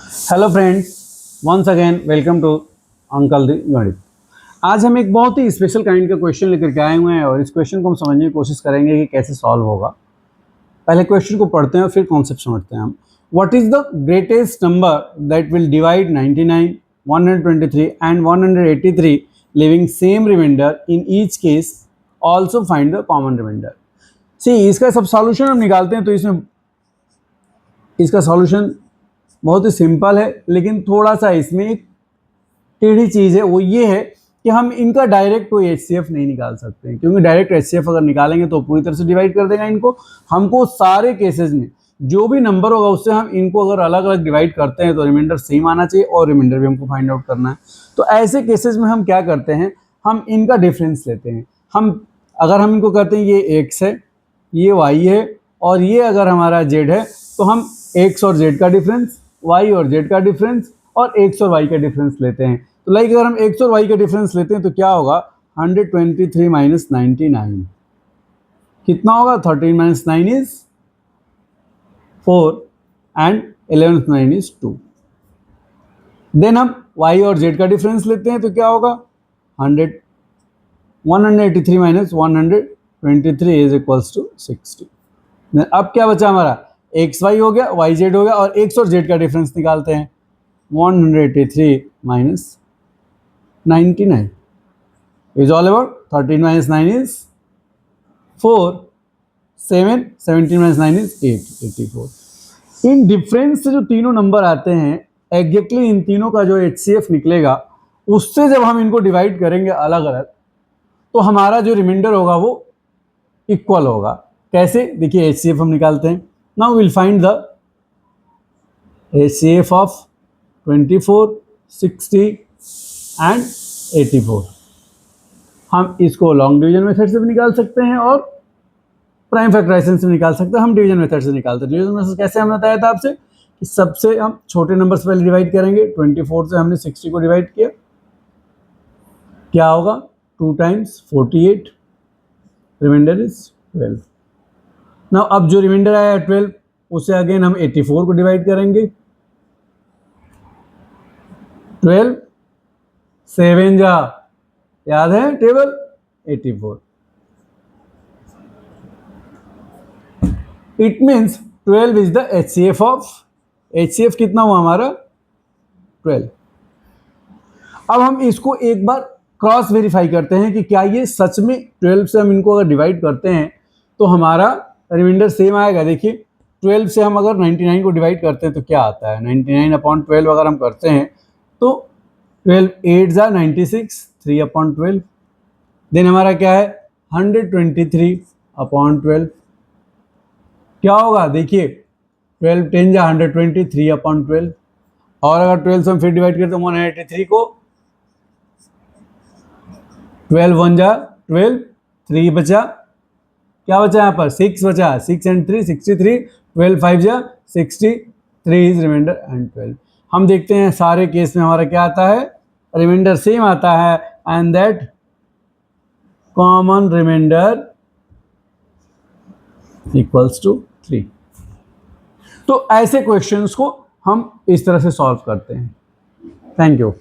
Hello friends, once again welcome to uncle the गणित। आज हम एक बहुत ही स्पेशल काइंड का क्वेश्चन लेकर के आए हुए हैं और इस क्वेश्चन को हम समझने की कोशिश करेंगे कि कैसे सॉल्व होगा। पहले क्वेश्चन को पढ़ते हैं और फिर कॉन्सेप्ट समझते हैं हम। What is the greatest number that will divide 99, 123 and 183 leaving same remainder in each case, also find the common remainder. See, इसका सब सॉल्यूशन हम निकालते हैं तो इसमें इसका सॉल्यूशन बहुत ही सिंपल है, लेकिन थोड़ा सा इसमें एक टेढ़ी चीज़ है। वो ये है कि हम इनका डायरेक्ट कोई HCF नहीं निकाल सकते हैं, क्योंकि डायरेक्ट HCF अगर निकालेंगे तो पूरी तरह से डिवाइड कर देगा इनको। हमको सारे केसेस में जो भी नंबर होगा उससे हम इनको अगर अलग अलग डिवाइड करते हैं तो रिमाइंडर सेम आना चाहिए और रिमाइंडर भी हमको फाइंड आउट करना है। तो ऐसे केसेस में हम क्या करते हैं, हम इनका डिफरेंस लेते हैं। अगर हम इनको कहते हैं ये x है, ये y है और ये अगर हमारा z है, तो हम x और z का डिफरेंस, y और z का डिफरेंस और x और y का डिफरेंस लेते हैं। तो लाइक अगर हम x और y का डिफरेंस लेते हैं तो क्या होगा, 123 माइनस 99 कितना होगा, 13 minus 9 is 4 and 11 9 is 2। Then हम y और z का डिफरेंस लेते हैं तो क्या होगा, 183 माइनस 123 इज इक्वल्स टू 60। अब क्या बचा हमारा, एक्स वाई हो गया, वाई जेड हो गया और एक्स और जेड का डिफरेंस निकालते हैं। 183 minus 99 is all about 13 minus 9 is 4, 7, 17 minus 9 is 8, 84। In difference से जो तीनों नंबर आते हैं, एग्जैक्टली इन तीनों का जो HCF निकलेगा, उससे जब हम इनको डिवाइड करेंगे अलग अलग, तो हमारा जो रिमाइंडर होगा वो इक्वल होगा। कैसे, देखिए HCF हम निकालते हैं। Now will find the HCF of 24, 60 and 84। हम इसको लॉन्ग डिवीजन मेथड से भी निकाल सकते हैं और प्राइम फैक्टराइजेशन से निकाल सकते हैं। हम डिवीजन मेथड से निकालते हैं। डिवीजन मेथड कैसे हमने बताया था आपसे कि सबसे हम छोटे नंबर से पहले डिवाइड करेंगे। 24 से हमने 60 को डिवाइड किया, क्या होगा, 2 टाइम्स 48, रिमाइंडर इज 12। नाउ अब जो रिमाइंडर आया 12, उसे अगेन हम 84 को डिवाइड करेंगे। 12 7 जा, याद है table, 84। It means 12 is the HCF of, HCF कितना हुआ हमारा, 12। अब हम इसको एक बार क्रॉस वेरीफाई करते हैं कि क्या ये सच में 12 से हम इनको अगर डिवाइड करते हैं तो हमारा रिमाइंडर सेम आएगा। देखिए 12 से हम अगर 99 को डिवाइड करते हैं तो क्या आता है, 99/12 अगर हम करते हैं तो 12 8 जा 96, 3/12। देन हमारा क्या है, 123/12। क्या होगा, देखिए 12 10 जा 120, 3/12। और अगर 12 से हम फिर डिवाइड करते हैं 183 को, 12 1 जा 12, 3 बचा, क्या बचा यहाँ पर, 6 बचा, 6 एंड 3 63, 12 5 जा 60, 3 इज रिमाइंडर एंड 12। हम देखते हैं सारे केस में हमारा क्या आता है, रिमाइंडर सेम आता है and that common reminder equals to 3। तो ऐसे क्वेश्चंस को हम इस तरह से सॉल्व करते हैं। Thank you.